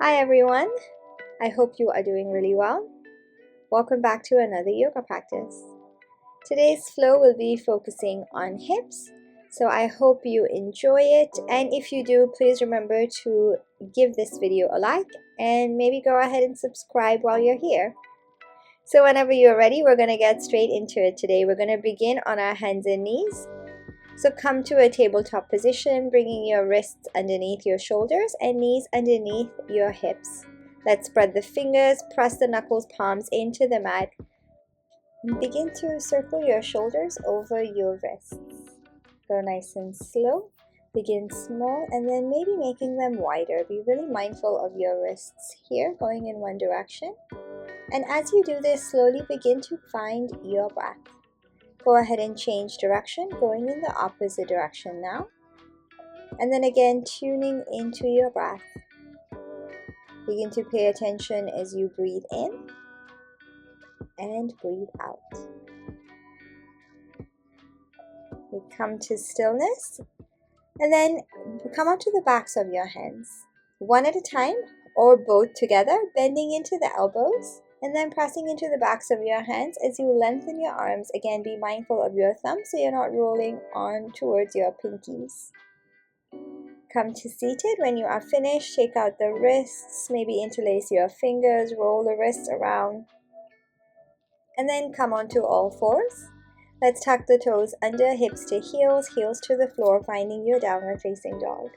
Hi everyone, I hope you are doing really well. Welcome back to another yoga practice. Today's flow will be focusing on hips, so I hope you enjoy it, and if you do, please remember to give this video a like and maybe go ahead and subscribe while you're here. So whenever you're ready, we're going to get straight into it today. We're going to begin on our hands and knees. So come to a tabletop position, bringing your wrists underneath your shoulders and knees underneath your hips. Let's spread the fingers, press the knuckles, palms into the mat. Begin to circle your shoulders over your wrists. Go nice and slow. Begin small and then maybe making them wider. Be really mindful of your wrists here, going in one direction. And as you do this, slowly begin to find your breath. Go ahead and change direction, going in the opposite direction now. And then again, tuning into your breath. Begin to pay attention as you breathe in and breathe out. We come to stillness and then come onto the backs of your hands, one at a time or both together, bending into the elbows. And then pressing into the backs of your hands as you lengthen your arms. Again, be mindful of your thumbs so you're not rolling on towards your pinkies. Come to seated. When you are finished, shake out the wrists, maybe interlace your fingers, roll the wrists around. And then come onto all fours. Let's tuck the toes under, hips to heels, heels to the floor, finding your downward facing dog.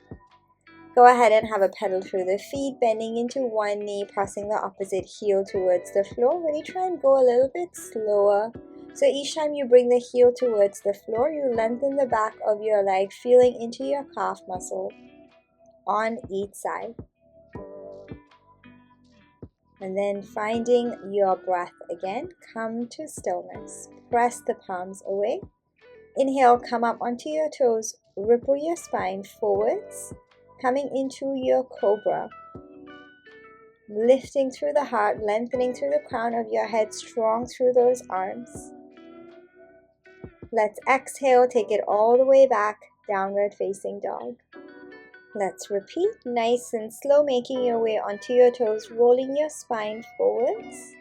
Go ahead and have a pedal through the feet, bending into one knee, pressing the opposite heel towards the floor. Really try and go a little bit slower. So each time you bring the heel towards the floor, you lengthen the back of your leg, feeling into your calf muscle on each side. And then finding your breath again, come to stillness. Press the palms away. Inhale, come up onto your toes, ripple your spine forwards. Coming into your cobra, lifting through the heart, lengthening through the crown of your head, strong through those arms. Let's exhale, take it all the way back, downward facing dog. Let's repeat, nice and slow, making your way onto your toes, rolling your spine forwards.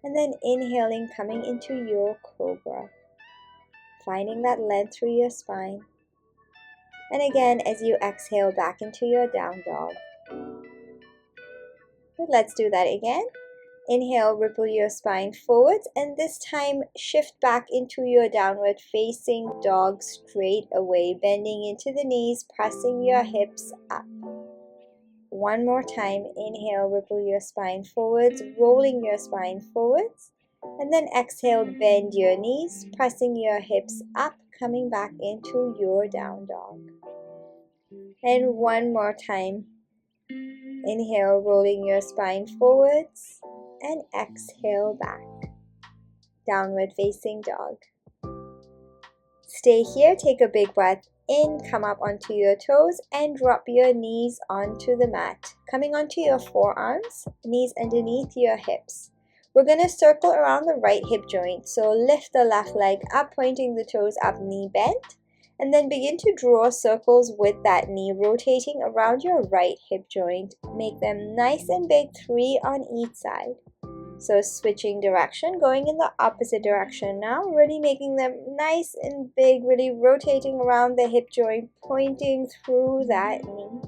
And then inhaling, coming into your cobra, finding that length through your spine. And again, as you exhale, back into your down dog. Good, let's do that again. Inhale, ripple your spine forwards, and this time shift back into your downward facing dog straight away, bending into the knees, pressing your hips up. One more time, inhale, ripple your spine forwards, rolling your spine forwards, and then exhale, bend your knees, pressing your hips up, coming back into your down dog. And one more time. Inhale, rolling your spine forwards, and exhale back. Downward facing dog. Stay here, take a big breath in, come up onto your toes, and drop your knees onto the mat. Coming onto your forearms, knees underneath your hips. We're going to circle around the right hip joint. So lift the left leg up, pointing the toes up, knee bent. And then begin to draw circles with that knee, rotating around your right hip joint. Make them nice and big, 3 on each side. So switching direction, going in the opposite direction now, really making them nice and big, really rotating around the hip joint, pointing through that knee.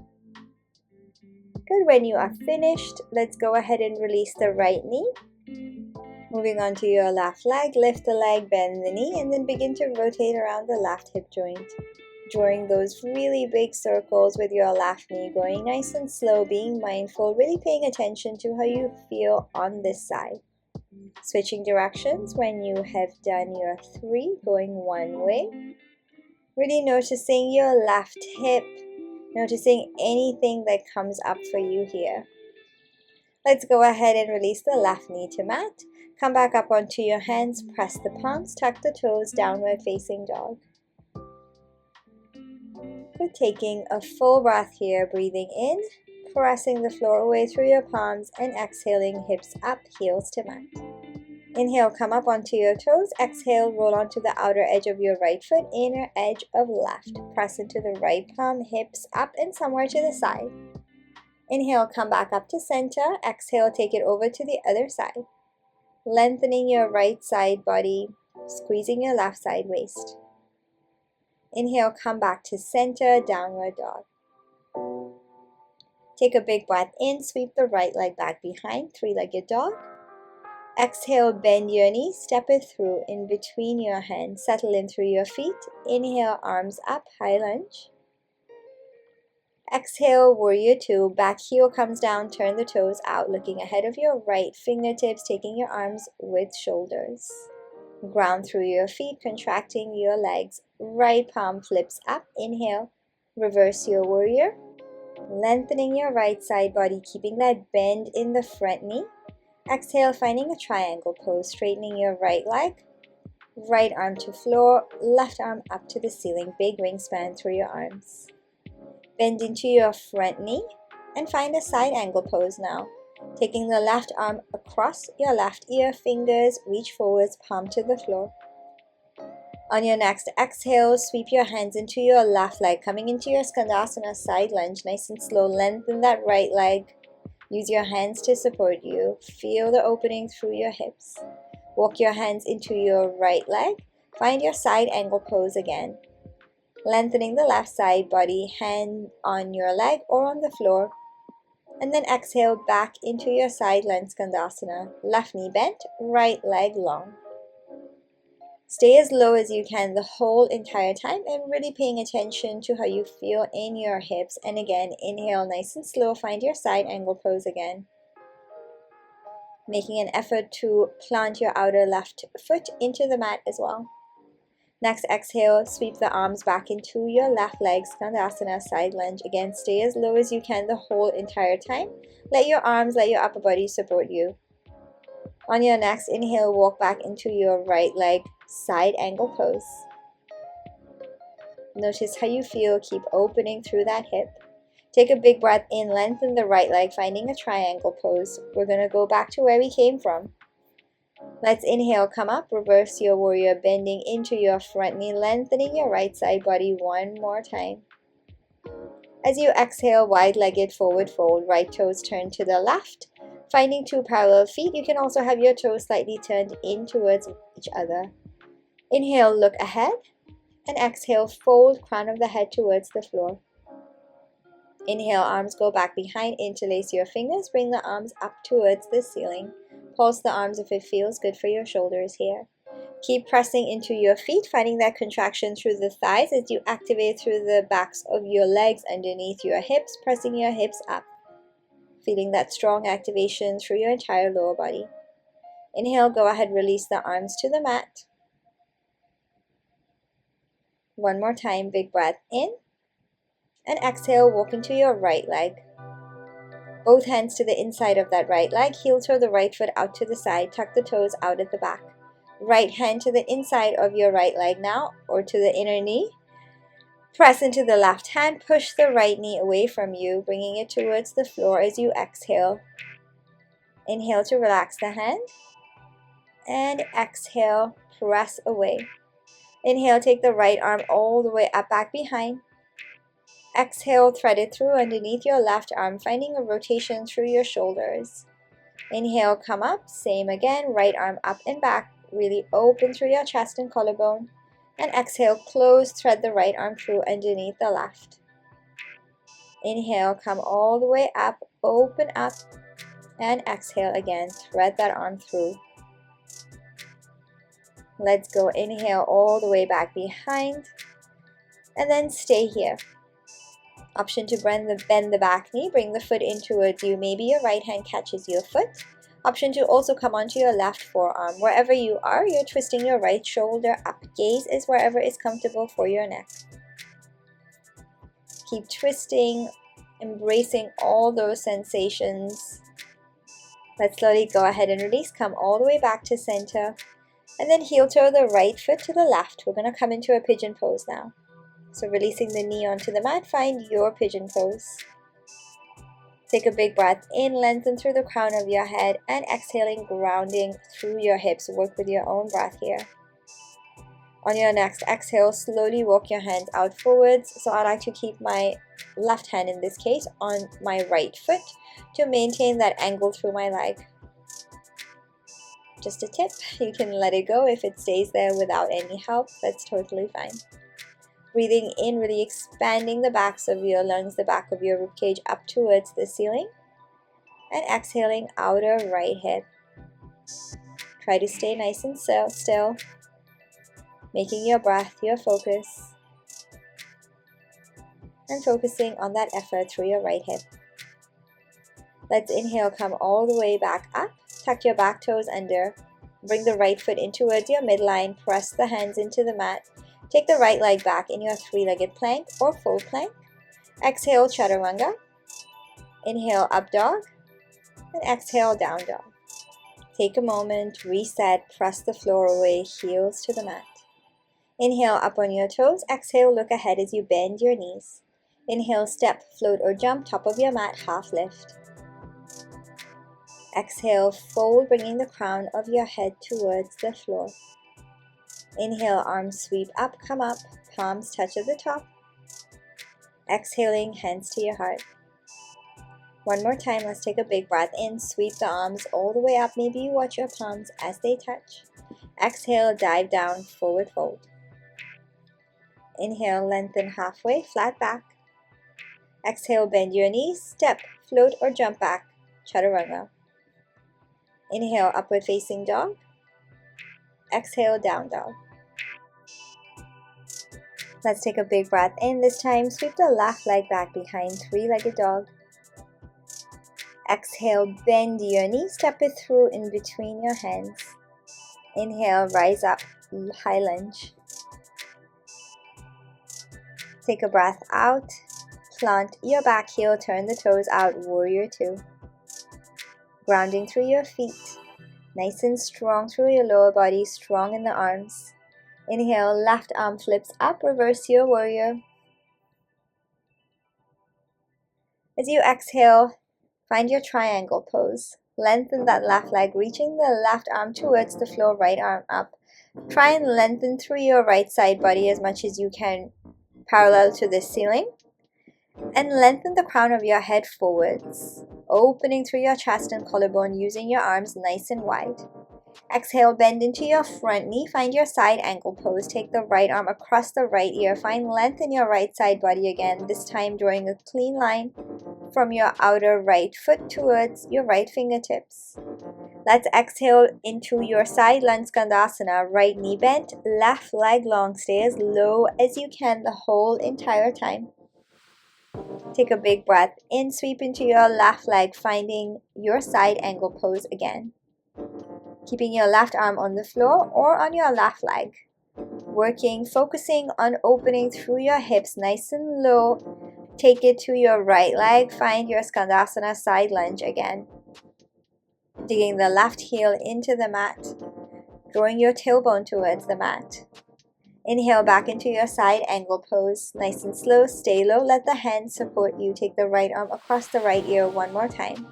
Good, when you are finished, let's go ahead and release the right knee. Moving on to your left leg, lift the leg, bend the knee, and then begin to rotate around the left hip joint. Drawing those really big circles with your left knee, going nice and slow, being mindful, really paying attention to how you feel on this side. Switching directions when you have done your 3, going one way. Really noticing your left hip, noticing anything that comes up for you here. Let's go ahead and release the left knee to mat. Come back up onto your hands, press the palms, tuck the toes, downward facing dog. Good, taking a full breath here, breathing in, pressing the floor away through your palms, and exhaling, hips up, heels to mat. Inhale, come up onto your toes. Exhale, roll onto the outer edge of your right foot, inner edge of left. Press into the right palm, hips up and somewhere to the side. Inhale, come back up to center. Exhale, take it over to the other side. Lengthening your right side body, squeezing your left side waist. Inhale, come back to center, downward dog. Take a big breath in, sweep the right leg back behind, three-legged dog. Exhale, bend your knees, step it through in between your hands, settle in through your feet. Inhale, arms up, high lunge. Exhale, warrior two, back heel comes down, turn the toes out, looking ahead of your right fingertips, taking your arms with shoulders. Ground through your feet, contracting your legs. Right palm flips up, inhale, reverse your warrior. Lengthening your right side body, keeping that bend in the front knee. Exhale, finding a triangle pose, straightening your right leg. Right arm to floor, left arm up to the ceiling, big wingspan through your arms. Bend into your front knee and find a side angle pose now. Taking the left arm across your left ear, fingers reach forwards, palm to the floor. On your next exhale, sweep your hands into your left leg, coming into your Skandasana side lunge, nice and slow. Lengthen that right leg. Use your hands to support you. Feel the opening through your hips. Walk your hands into your right leg. Find your side angle pose again. Lengthening the left side body, hand on your leg or on the floor. And then exhale back into your side lunge Skandasana. Left knee bent, right leg long. Stay as low as you can the whole entire time and really paying attention to how you feel in your hips. And again, inhale nice and slow, find your side angle pose again. Making an effort to plant your outer left foot into the mat as well. Next exhale, sweep the arms back into your left leg, Skandasana side lunge. Again, stay as low as you can the whole entire time. Let your arms, let your upper body support you. On your next inhale, walk back into your right leg, side angle pose. Notice how you feel, keep opening through that hip. Take a big breath in, lengthen the right leg, finding a triangle pose. We're going to go back to where we came from. Let's inhale, come up, reverse your warrior, bending into your front knee, lengthening your right side body one more time. As you exhale, wide-legged forward fold, right toes turn to the left. Finding two parallel feet, you can also have your toes slightly turned in towards each other. Inhale, look ahead, and exhale, fold crown of the head towards the floor. Inhale, arms go back behind, interlace your fingers, bring the arms up towards the ceiling. Pulse the arms if it feels good for your shoulders here. Keep pressing into your feet, finding that contraction through the thighs as you activate through the backs of your legs underneath your hips, pressing your hips up. Feeling that strong activation through your entire lower body. Inhale, go ahead, release the arms to the mat. One more time, big breath in. And exhale, walk into your right leg. Both hands to the inside of that right leg, heel toe the right foot out to the side, tuck the toes out at the back. Right hand to the inside of your right leg now, or to the inner knee. Press into the left hand, push the right knee away from you, bringing it towards the floor as you exhale. Inhale to relax the hand, and exhale, press away. Inhale, take the right arm all the way up back behind. Exhale, thread it through underneath your left arm, finding a rotation through your shoulders. Inhale, come up, same again, right arm up and back, really open through your chest and collarbone. And exhale, close, thread the right arm through underneath the left. Inhale, come all the way up, open up, and exhale again, thread that arm through. Let's go, inhale all the way back behind, and then stay here. Option to bend the back knee, bring the foot in towards you. Maybe your right hand catches your foot. Option to also come onto your left forearm. Wherever you are, you're twisting your right shoulder up. Gaze is wherever is comfortable for your neck. Keep twisting, embracing all those sensations. Let's slowly go ahead and release. Come all the way back to center. And then heel toe the right foot to the left. We're going to come into a pigeon pose now. So releasing the knee onto the mat, find your pigeon pose. Take a big breath in, lengthen through the crown of your head, and exhaling, grounding through your hips. Work with your own breath here. On your next exhale, slowly walk your hands out forwards. So I like to keep my left hand in this case, on my right foot to maintain that angle through my leg. Just a tip, you can let it go if it stays there without any help, that's totally fine. Breathing in, really expanding the backs of your lungs, the back of your ribcage up towards the ceiling. And exhaling, outer right hip. Try to stay nice and still, making your breath your focus. And focusing on that effort through your right hip. Let's inhale, come all the way back up. Tuck your back toes under. Bring the right foot in towards your midline. Press the hands into the mat. Take the right leg back in your three-legged plank or full plank. Exhale, chaturanga. Inhale, up dog. And exhale, down dog. Take a moment, reset, press the floor away, heels to the mat. Inhale, up on your toes. Exhale, look ahead as you bend your knees. Inhale, step, float or jump, top of your mat, half lift. Exhale, fold, bringing the crown of your head towards the floor. Inhale, arms sweep up, come up, palms touch at the top. Exhaling, hands to your heart. One more time, let's take a big breath in, sweep the arms all the way up, maybe you watch your palms as they touch. Exhale, dive down, forward fold. Inhale, lengthen halfway, flat back. Exhale, bend your knees, step, float or jump back, chaturanga. Inhale, upward facing dog. Exhale, down dog. Let's take a big breath in. This time, sweep the left leg back behind, three-legged dog. Exhale, bend your knee, step it through in between your hands. Inhale, rise up, high lunge. Take a breath out. Plant your back heel, turn the toes out, warrior two. Grounding through your feet. Nice and strong through your lower body, strong in the arms. Inhale, left arm flips up, reverse your warrior. As you exhale, find your triangle pose. Lengthen that left leg, reaching the left arm towards the floor, right arm up. Try and lengthen through your right side body as much as you can, parallel to the ceiling. And lengthen the crown of your head forwards, opening through your chest and collarbone, using your arms nice and wide. Exhale, bend into your front knee, find your side ankle pose. Take the right arm across the right ear, find length in your right side body again, this time drawing a clean line from your outer right foot towards your right fingertips. Let's exhale into your side lunge Skandasana, right knee bent, left leg long, stay as low as you can the whole entire time. Take a big breath in, sweep into your left leg, finding your side angle pose again. Keeping your left arm on the floor or on your left leg. Working, focusing on opening through your hips, nice and low. Take it to your right leg, find your Skandasana side lunge again. Digging the left heel into the mat, drawing your tailbone towards the mat. Inhale back into your side angle pose, nice and slow, stay low, let the hands support you. Take the right arm across the right ear one more time.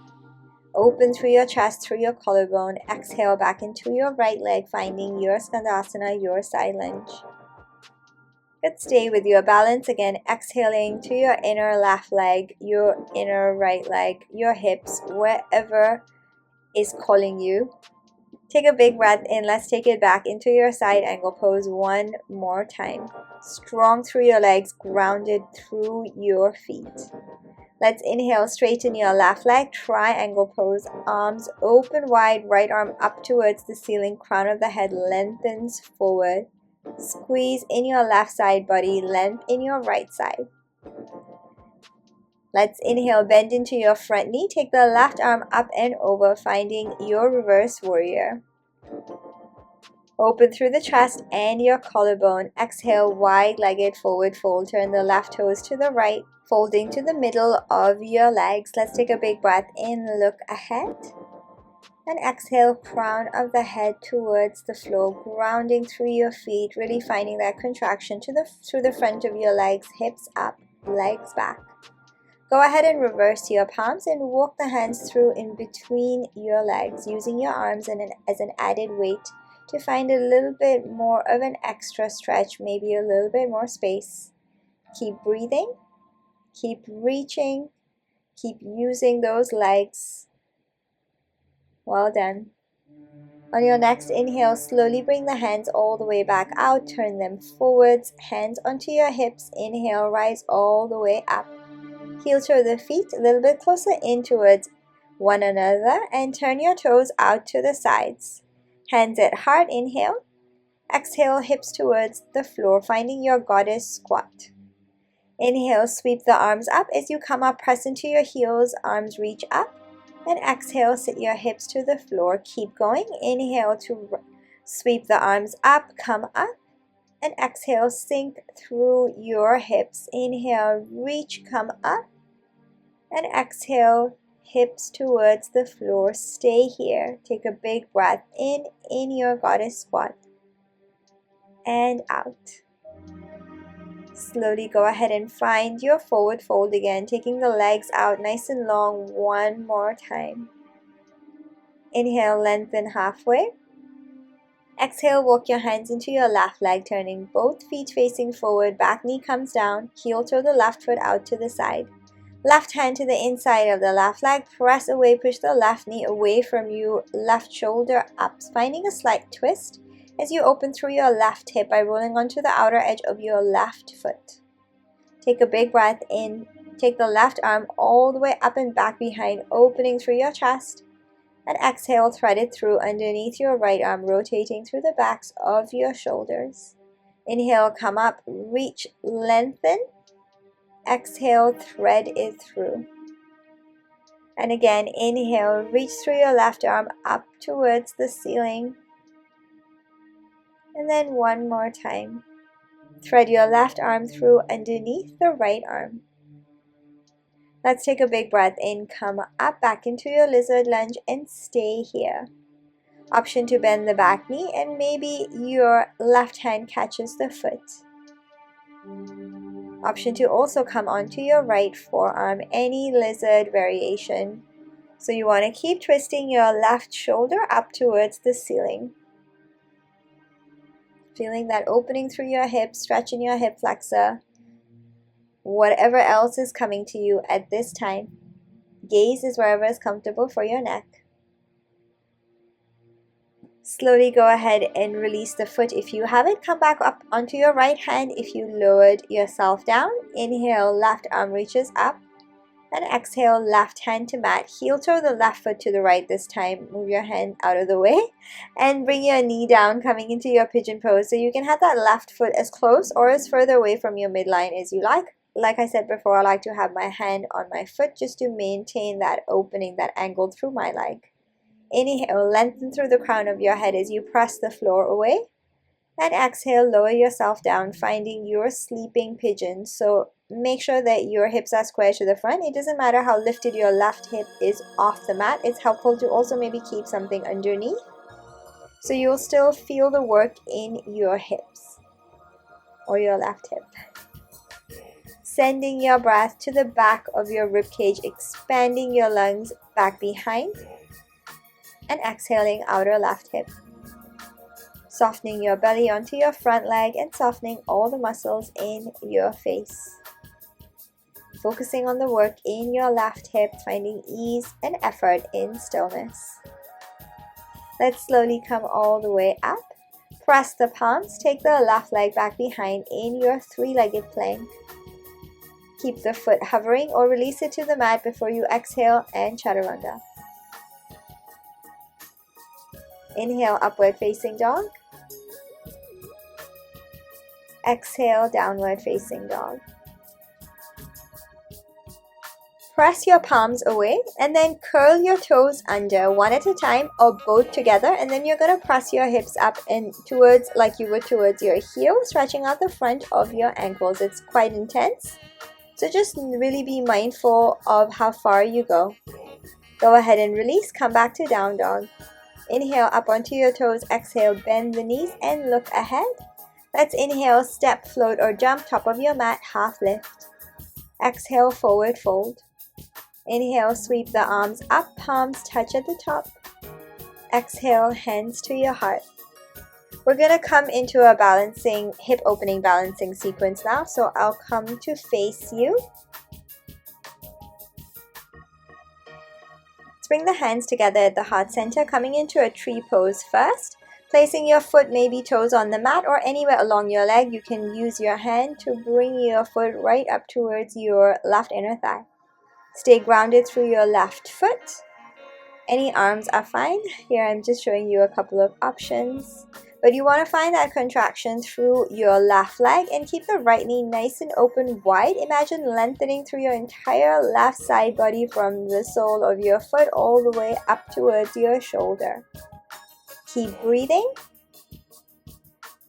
Open through your chest, through your collarbone. Exhale back into your right leg, finding your Skandasana, your side lunge. Good, stay with your balance again, exhaling to your inner left leg, your inner right leg, your hips, wherever is calling you. Take a big breath in. Let's take it back into your side angle pose one more time. Strong through your legs, grounded through your feet. Let's inhale, straighten your left leg, triangle pose, arms open wide, right arm up towards the ceiling, crown of the head lengthens forward. Squeeze in your left side body, length in your right side. Let's inhale, bend into your front knee, take the left arm up and over, finding your reverse warrior. Open through the chest and your collarbone. Exhale, wide-legged forward fold. Turn the left toes to the right, folding to the middle of your legs. Let's take a big breath in, look ahead. And exhale, crown of the head towards the floor, grounding through your feet, really finding that contraction through the front of your legs, hips up, legs back. Go ahead and reverse your palms and walk the hands through in between your legs, using your arms as an added weight to find a little bit more of an extra stretch, maybe a little bit more space. Keep breathing, Keep reaching. Keep using those legs. Well done. On your next inhale, slowly bring the hands all the way back out. Turn them forwards, hands onto your hips. Inhale, rise all the way up. Heel to the feet, a little bit closer in towards one another, and turn your toes out to the sides. Hands at heart, inhale. Exhale, hips towards the floor, finding your goddess squat. Inhale, sweep the arms up. As you come up, press into your heels, arms reach up. And exhale, sit your hips to the floor. Keep going. Inhale to sweep the arms up, come up. And exhale, sink through your hips. Inhale, reach, come up. And exhale, hips towards the floor. Stay here. Take a big breath in your goddess squat. And out. Slowly go ahead and find your forward fold again, taking the legs out nice and long one more time. Inhale, lengthen halfway. Exhale, walk your hands into your left leg, turning both feet facing forward. Back knee comes down, heel toe the left foot out to the side. Left hand to the inside of the left leg, press away, push the left knee away from you, left shoulder up, finding a slight twist as you open through your left hip by rolling onto the outer edge of your left foot. Take a big breath in. Take the left arm all the way up and back behind, opening through your chest. And exhale, thread it through underneath your right arm, rotating through the backs of your shoulders. Inhale, come up, reach, lengthen. Exhale, thread it through. And again, inhale, reach through your left arm up towards the ceiling. And then one more time. Thread your left arm through underneath the right arm. Let's take a big breath in, come up, back into your lizard lunge and stay here. Option to bend the back knee and maybe your left hand catches the foot. Option to also come onto your right forearm, any lizard variation. So you want to keep twisting your left shoulder up towards the ceiling. Feeling that opening through your hips, stretching your hip flexor. Whatever else is coming to you at this time. Gaze is wherever is comfortable for your neck. Slowly go ahead and release the foot. If you have it, come back up onto your right hand. If you lowered yourself down, inhale, left arm reaches up. And exhale, left hand to mat. Heel toe the left foot to the right this time. Move your hand out of the way. And bring your knee down, coming into your pigeon pose. So you can have that left foot as close or as further away from your midline as you like. Like I said before, I like to have my hand on my foot just to maintain that opening, that angle through my leg. Inhale, lengthen through the crown of your head as you press the floor away. And exhale, lower yourself down, finding your sleeping pigeon. So make sure that your hips are square to the front. It doesn't matter how lifted your left hip is off the mat. It's helpful to also maybe keep something underneath, so you'll still feel the work in your hips or your left hip. Sending your breath to the back of your ribcage, expanding your lungs back behind, and exhaling outer left hip. Softening your belly onto your front leg and softening all the muscles in your face. Focusing on the work in your left hip, finding ease and effort in stillness. Let's slowly come all the way up. Press the palms, take the left leg back behind in your three-legged plank. Keep the foot hovering or release it to the mat before you exhale and chaturanga. Inhale, upward facing dog. Exhale, downward facing dog. Press your palms away and then curl your toes under one at a time or both together, and then you're going to press your hips up and towards, like you would towards your heel, stretching out the front of your ankles. It's quite intense, so just really be mindful of how far you go. Go ahead and release, come back to down dog. Inhale, up onto your toes. Exhale, bend the knees and look ahead. Let's inhale, step, float or jump, top of your mat, half lift. Exhale, forward fold. Inhale, sweep the arms up, palms touch at the top. Exhale, hands to your heart. We're going to come into a balancing, hip opening balancing sequence now. So I'll come to face you. bring the hands together at the heart center, coming into a tree pose first. Placing your foot, maybe toes on the mat or anywhere along your leg. You can use your hand to bring your foot right up towards your left inner thigh. Stay grounded through your left foot. Any arms are fine. Here I'm just showing you a couple of options. But you want to find that contraction through your left leg and keep the right knee nice and open wide. Imagine lengthening through your entire left side body from the sole of your foot all the way up towards your shoulder. Keep breathing.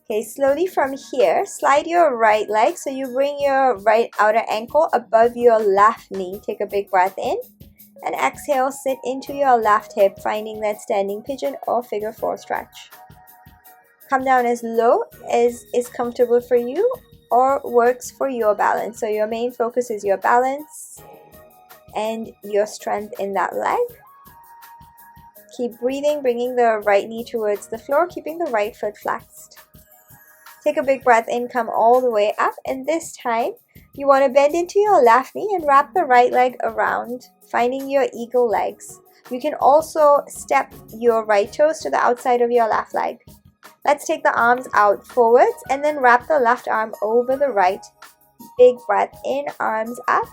Okay, slowly from here, slide your right leg so you bring your right outer ankle above your left knee. Take a big breath in and exhale, sit into your left hip, finding that standing pigeon or figure 4 stretch. Come down as low as is comfortable for you or works for your balance. So your main focus is your balance and your strength in that leg. Keep breathing, bringing the right knee towards the floor, keeping the right foot flexed. Take a big breath in, come all the way up, and this time you want to bend into your left knee and wrap the right leg around, finding your eagle legs. You can also step your right toes to the outside of your left leg. Let's take the arms out forwards and then wrap the left arm over the right. Big breath in, arms up.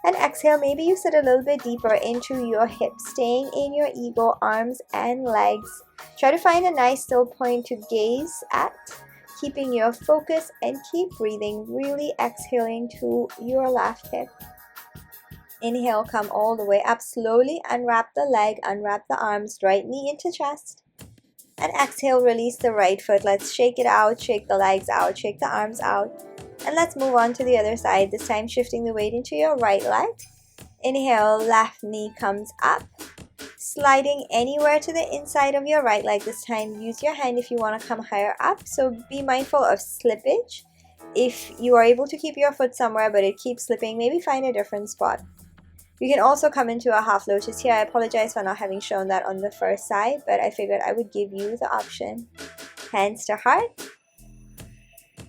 And exhale, maybe you sit a little bit deeper into your hips, staying in your eagle, arms and legs. Try to find a nice still point to gaze at, keeping your focus and keep breathing, really exhaling to your left hip. Inhale, come all the way up, slowly unwrap the leg, unwrap the arms, right knee into chest. And exhale, release the right foot. Let's shake it out, shake the legs out, shake the arms out. And let's move on to the other side, this time shifting the weight into your right leg. Inhale, left knee comes up, sliding anywhere to the inside of your right leg. This time use your hand if you want to come higher up, so be mindful of slippage. If you are able to keep your foot somewhere but it keeps slipping, maybe find a different spot. You can also come into a half lotus here. I apologize for not having shown that on the first side, but I figured I would give you the option. Hands to heart,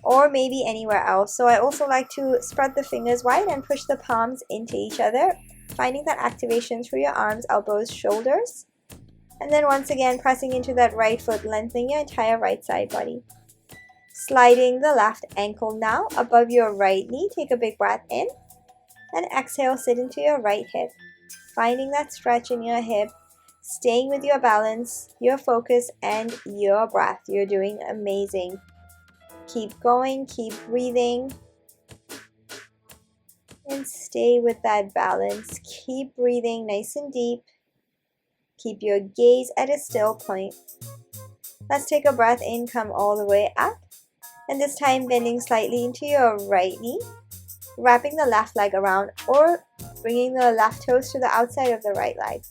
or maybe anywhere else. So I also like to spread the fingers wide and push the palms into each other, finding that activation through your arms, elbows, shoulders. And then once again, pressing into that right foot, lengthening your entire right side body. Sliding the left ankle now above your right knee. Take a big breath in. And exhale, sit into your right hip. Finding that stretch in your hip. Staying with your balance, your focus, and your breath. You're doing amazing. Keep going, keep breathing, and stay with that balance. Keep breathing nice and deep. Keep your gaze at a still point. Let's take a breath in, come all the way up, and this time bending slightly into your right knee, wrapping the left leg around or bringing the left toes to the outside of the right leg.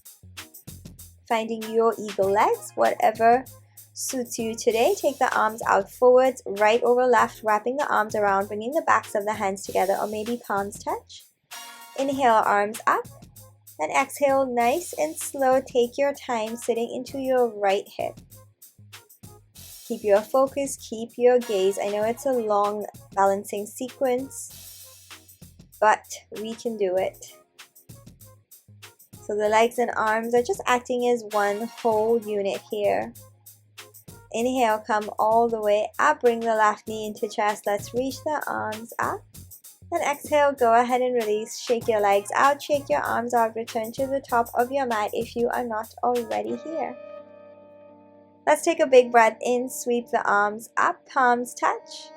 Finding your eagle legs, whatever suits you today. Take the arms out forwards, right over left, wrapping the arms around, bringing the backs of the hands together, or maybe palms touch. Inhale, arms up, and exhale, nice and slow. Take your time sitting into your right hip. Keep your focus, keep your gaze. I know it's a long balancing sequence, but we can do it. So the legs and arms are just acting as one whole unit here. Inhale, come all the way up, bring the left knee into chest. Let's reach the arms up. And exhale, go ahead and release. Shake your legs out, shake your arms out, return to the top of your mat if you are not already here. Let's take a big breath in, sweep the arms up, palms touch.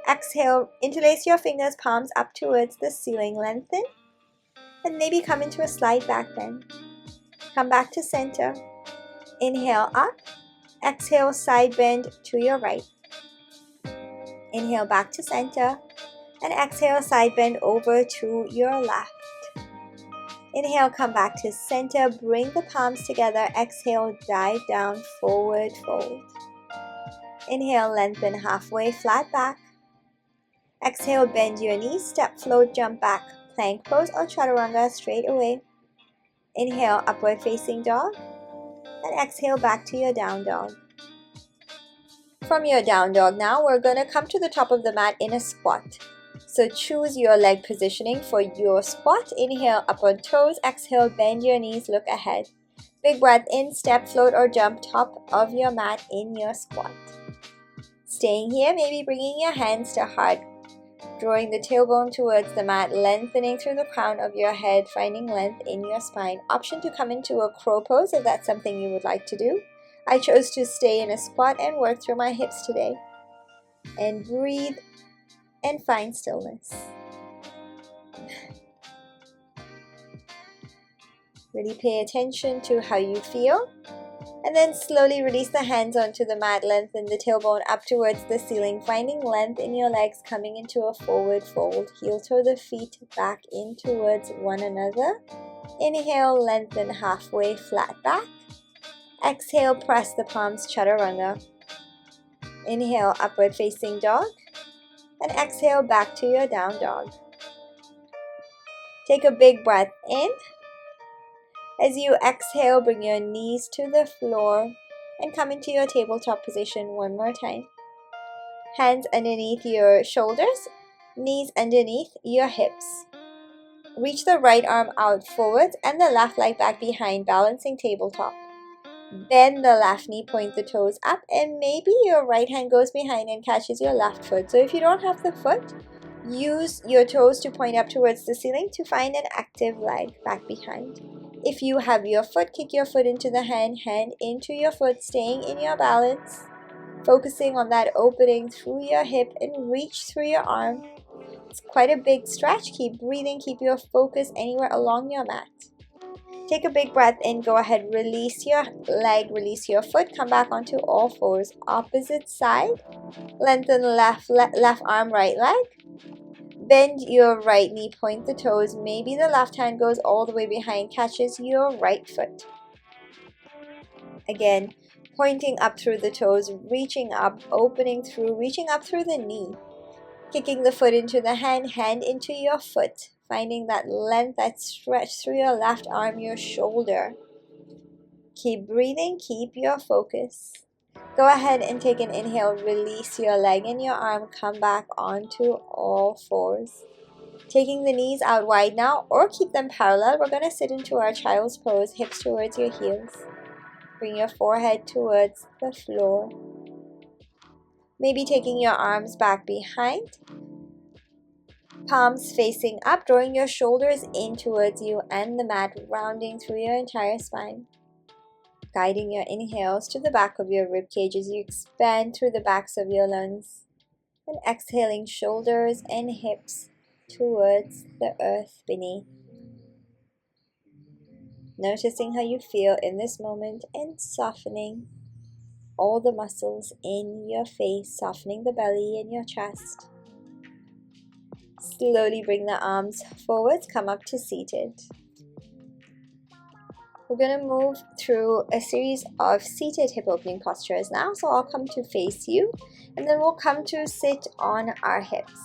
Exhale, interlace your fingers, palms up towards the ceiling, lengthen. And maybe come into a slight back bend. Come back to center. Inhale up. Exhale, side bend to your right. Inhale, back to center. And exhale, side bend over to your left. Inhale, come back to center. Bring the palms together. Exhale, dive down, forward fold. Inhale, lengthen halfway, flat back. Exhale, bend your knees, step, float, jump back. Plank pose or chaturanga, straight away. Inhale, upward facing dog. And exhale, back to your down dog. From your down dog now, we're going to come to the top of the mat in a squat. So choose your leg positioning for your squat. Inhale, up on toes. Exhale, bend your knees, look ahead. Big breath in, step, float, or jump top of your mat in your squat. Staying here, maybe bringing your hands to heart, drawing the tailbone towards the mat, lengthening through the crown of your head, finding length in your spine. Option to come into a crow pose if that's something you would like to do. I chose to stay in a squat and work through my hips today. And breathe and find stillness. Really pay attention to how you feel. And then slowly release the hands onto the mat, lengthen the tailbone up towards the ceiling, finding length in your legs, coming into a forward fold. Heel toe the feet back in towards one another. Inhale, lengthen halfway, flat back. Exhale, press the palms, chaturanga. Inhale, upward facing dog. And exhale, back to your down dog. Take a big breath in. As you exhale, bring your knees to the floor and come into your tabletop position one more time. Hands underneath your shoulders, knees underneath your hips. Reach the right arm out forwards and the left leg back behind, balancing tabletop. Bend the left knee, point the toes up, and maybe your right hand goes behind and catches your left foot. So if you don't have the foot, use your toes to point up towards the ceiling to find an active leg back behind. If you have your foot, kick your foot into the hand, hand into your foot, staying in your balance, focusing on that opening through your hip and reach through your arm. It's quite a big stretch. Keep breathing, keep your focus anywhere along your mat. Take a big breath in, go ahead, release your leg, release your foot, come back onto all fours. Opposite side, lengthen left arm, right leg. Bend your right knee, point the toes. Maybe the left hand goes all the way behind, catches your right foot. Again, pointing up through the toes, reaching up, opening through, reaching up through the knee. Kicking the foot into the hand, hand into your foot. Finding that length, that stretch through your left arm, your shoulder. Keep breathing, keep your focus. Go ahead and take an inhale, release your leg and your arm, come back onto all fours. Taking the knees out wide now, or keep them parallel. We're going to sit into our child's pose, hips towards your heels. Bring your forehead towards the floor. Maybe taking your arms back behind. Palms facing up, drawing your shoulders in towards you and the mat, rounding through your entire spine. Guiding your inhales to the back of your rib cage as you expand through the backs of your lungs. And exhaling shoulders and hips towards the earth beneath. Noticing how you feel in this moment and softening all the muscles in your face, softening the belly and your chest. Slowly bring the arms forwards, come up to seated. We're going to move through a series of seated hip opening postures now. So I'll come to face you and then we'll come to sit on our hips.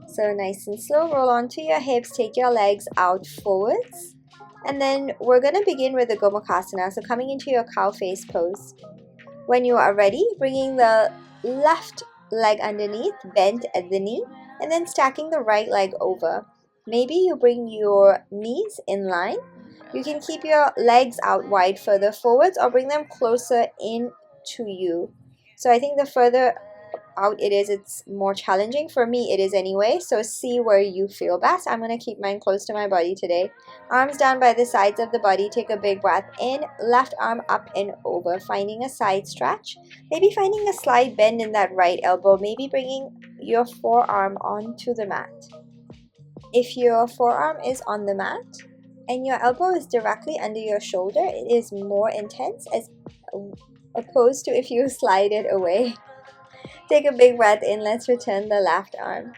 So nice and slow, roll onto your hips, take your legs out forwards. And then we're going to begin with the Gomukasana. So coming into your cow face pose. When you are ready, bringing the left leg underneath, bent at the knee, and then stacking the right leg over. Maybe you bring your knees in line. You can keep your legs out wide further forwards or bring them closer in to you. So I think the further out it is, it's more challenging. For me, it is anyway. So see where you feel best. I'm going to keep mine close to my body today. Arms down by the sides of the body. Take a big breath in. Left arm up and over. Finding a side stretch. Maybe finding a slight bend in that right elbow. Maybe bringing your forearm onto the mat. If your forearm is on the mat and your elbow is directly under your shoulder, it is more intense as opposed to if you slide it away. Take a big breath in. Let's return the left arm.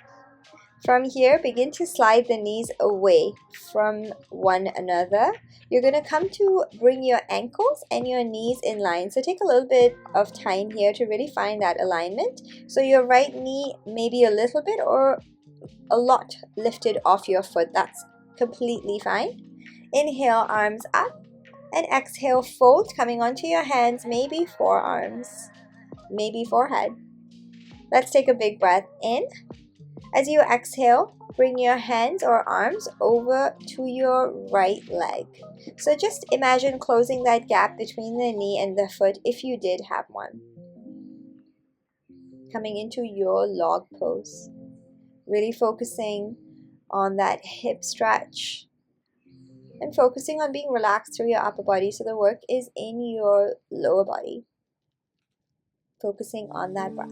From here, begin to slide the knees away from one another. You're going to come to bring your ankles and your knees in line. So take a little bit of time here to really find that alignment. So your right knee maybe a little bit or a lot lifted off your foot. That's completely fine. Inhale, arms up, and exhale, fold, coming onto your hands, maybe forearms, maybe forehead. Let's take a big breath in. As you exhale, bring your hands or arms over to your right leg. So just imagine closing that gap between the knee and the foot if you did have one. Coming into your log pose. Really focusing on that hip stretch and focusing on being relaxed through your upper body so the work is in your lower body. Focusing on that breath.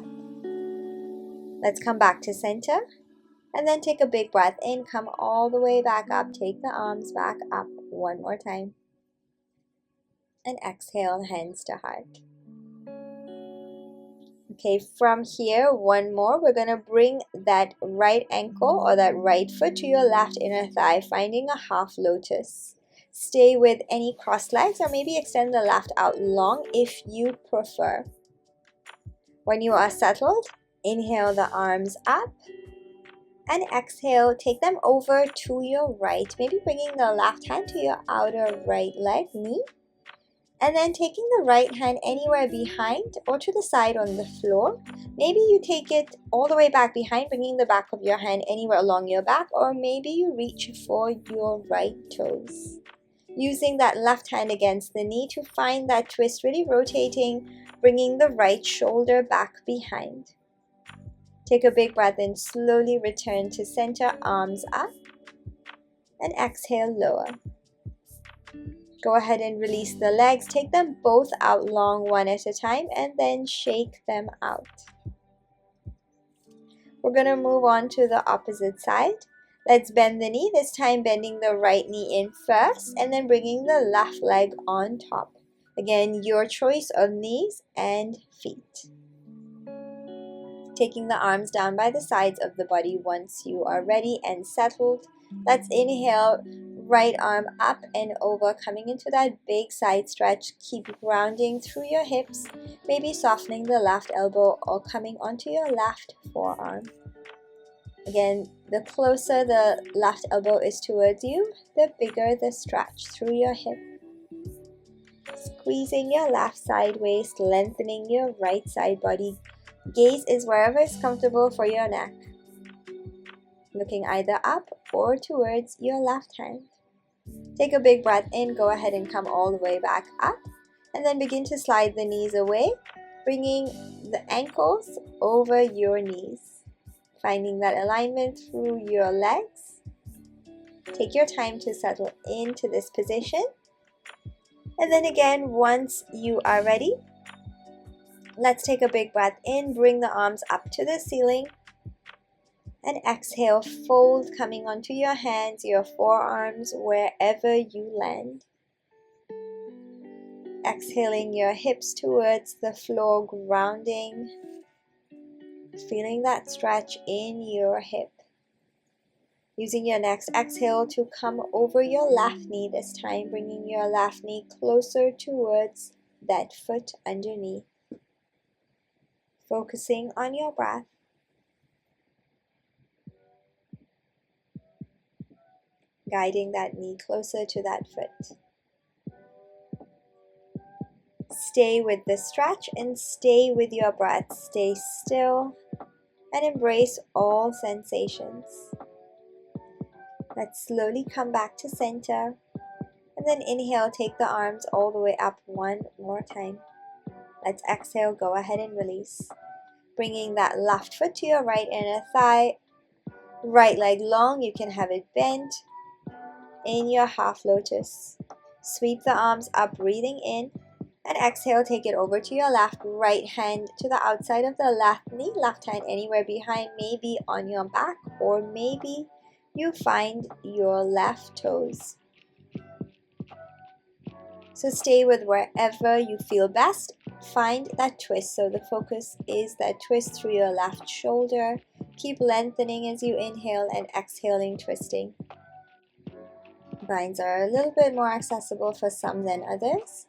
Let's come back to center and then take a big breath in. Come all the way back up. Take the arms back up one more time. And exhale, hands to heart. Okay, from here, one more. We're going to bring that right ankle or that right foot to your left inner thigh, finding a half lotus. Stay with any crossed legs or maybe extend the left out long if you prefer. When you are settled, inhale the arms up and exhale, take them over to your right, maybe bringing the left hand to your outer right leg, knee. And then taking the right hand anywhere behind or to the side on the floor. Maybe you take it all the way back behind, bringing the back of your hand anywhere along your back, or maybe you reach for your right toes. Using that left hand against the knee to find that twist, really rotating, bringing the right shoulder back behind. Take a big breath in, slowly return to center, arms up, and exhale, lower. Go ahead and release the legs. Take them both out long one at a time and then shake them out. We're going to move on to the opposite side. Let's bend the knee, this time bending the right knee in first and then bringing the left leg on top. Again, your choice of knees and feet. Taking the arms down by the sides of the body once you are ready and settled. Let's inhale, right arm up and over, coming into that big side stretch. Keep grounding through your hips, maybe softening the left elbow or coming onto your left forearm. Again, the closer the left elbow is towards you, the bigger the stretch through your hip. Squeezing your left side waist, lengthening your right side body. Gaze is wherever is comfortable for your neck. Looking either up or towards your left hand. Take a big breath in, go ahead and come all the way back up. And then begin to slide the knees away, bringing the ankles over your knees. Finding that alignment through your legs. Take your time to settle into this position. And then again, once you are ready, let's take a big breath in, bring the arms up to the ceiling. And exhale, fold, coming onto your hands, your forearms, wherever you land. Exhaling your hips towards the floor, grounding. Feeling that stretch in your hip. Using your next exhale to come over your left knee this time, bringing your left knee closer towards that foot underneath. Focusing on your breath. Guiding that knee closer to that foot. Stay with the stretch and stay with your breath. Stay still and embrace all sensations. Let's slowly come back to center. And then inhale, take the arms all the way up one more time. Let's exhale, go ahead and release. Bringing that left foot to your right inner thigh. Right leg long, you can have it bent. In your half lotus. Sweep the arms up, breathing in. And exhale, take it over to your left. Right hand to the outside of the left knee. Left hand anywhere behind, maybe on your back. Or maybe you find your left toes. So stay with wherever you feel best. Find that twist. So the focus is that twist through your left shoulder. Keep lengthening as you inhale and exhaling, twisting. Binds are a little bit more accessible for some than others.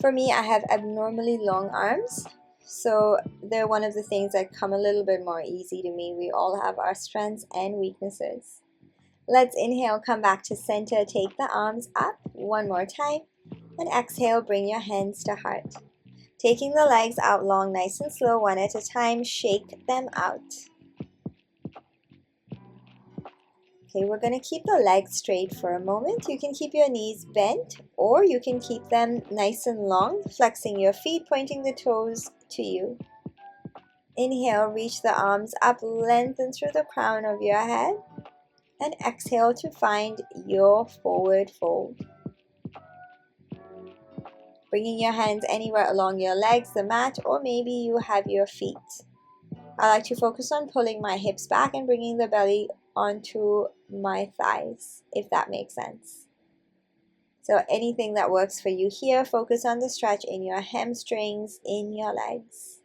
For me, I have abnormally long arms, so they're one of the things that come a little bit more easy to me. We all have our strengths and weaknesses. Let's inhale, come back to center, take the arms up one more time, and exhale, bring your hands to heart. Taking the legs out long, nice and slow, one at a time, shake them out. Okay, we're going to keep the legs straight for a moment. You can keep your knees bent or you can keep them nice and long, flexing your feet, pointing the toes to you. Inhale, reach the arms up, lengthen through the crown of your head, and exhale to find your forward fold. Bringing your hands anywhere along your legs, the mat, or maybe you have your feet. I like to focus on pulling my hips back and bringing the belly onto my thighs, if that makes sense. So anything that works for you here, focus on the stretch in your hamstrings, in your legs.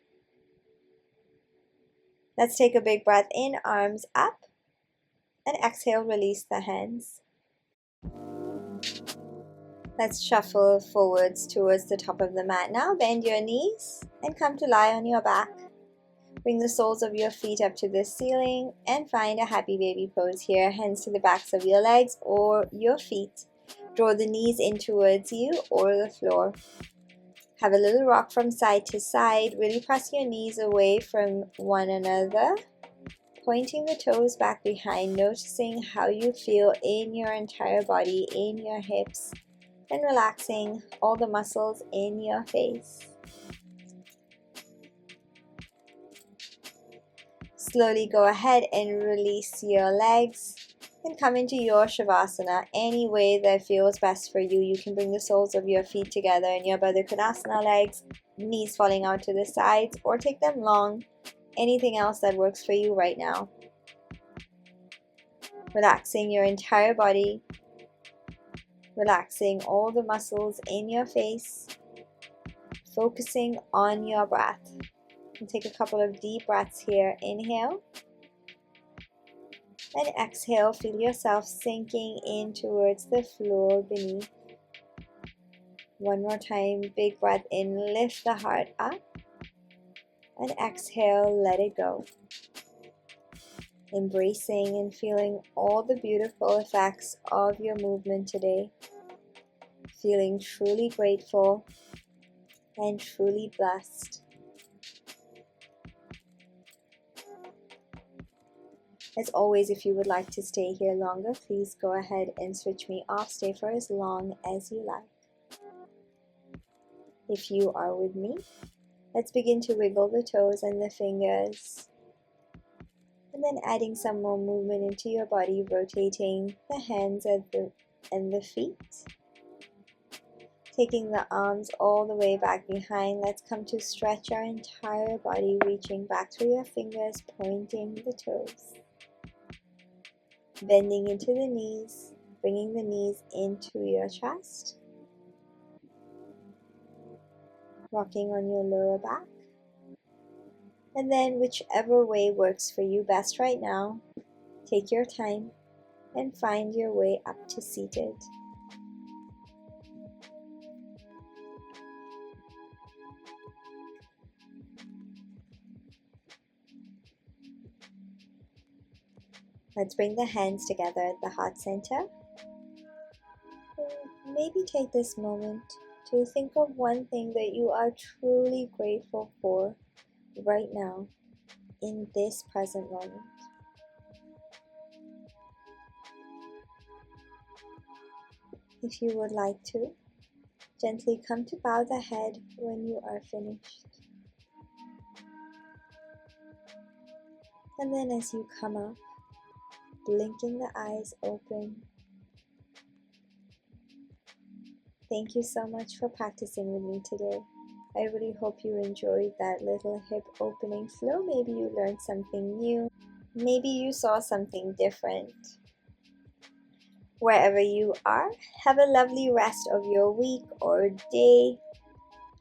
Let's take a big breath in, arms up, and exhale, release the hands. Let's shuffle forwards towards the top of the mat now. Bend your knees and come to lie on your back. Bring the soles of your feet up to the ceiling and find a happy baby pose here. Hands to the backs of your legs or your feet. Draw the knees in towards you or the floor. Have a little rock from side to side. Really press your knees away from one another. Pointing the toes back behind, noticing how you feel in your entire body, in your hips, and relaxing all the muscles in your face. Slowly go ahead and release your legs and come into your Shavasana any way that feels best for you. You can bring the soles of your feet together in your Baddha Konasana legs, knees falling out to the sides, or take them long. Anything else that works for you right now. Relaxing your entire body. Relaxing all the muscles in your face. Focusing on your breath. And take a couple of deep breaths here. Inhale. And exhale. Feel yourself sinking in towards the floor beneath. One more time. Big breath in. Lift the heart up. And exhale. Let it go. Embracing and feeling all the beautiful effects of your movement today. Feeling truly grateful and truly blessed. As always, if you would like to stay here longer, please go ahead and switch me off. Stay for as long as you like. If you are with me, let's begin to wiggle the toes and the fingers. And then adding some more movement into your body, rotating the hands and the feet. Taking the arms all the way back behind. Let's come to stretch our entire body, reaching back through your fingers, pointing the toes. Bending into the knees, bringing the knees into your chest. Rocking on your lower back. And then whichever way works for you best right now, take your time and find your way up to seated. Let's bring the hands together at the heart center. Maybe take this moment to think of one thing that you are truly grateful for right now in this present moment. If you would like to, gently come to bow the head when you are finished. And then as you come up, blinking the eyes open. Thank you so much for practicing with me today. I really hope you enjoyed that little hip opening flow. Maybe you learned something new. Maybe you saw something different. Wherever you are, have a lovely rest of your week or day.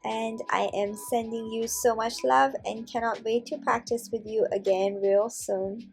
And I am sending you so much love and cannot wait to practice with you again real soon.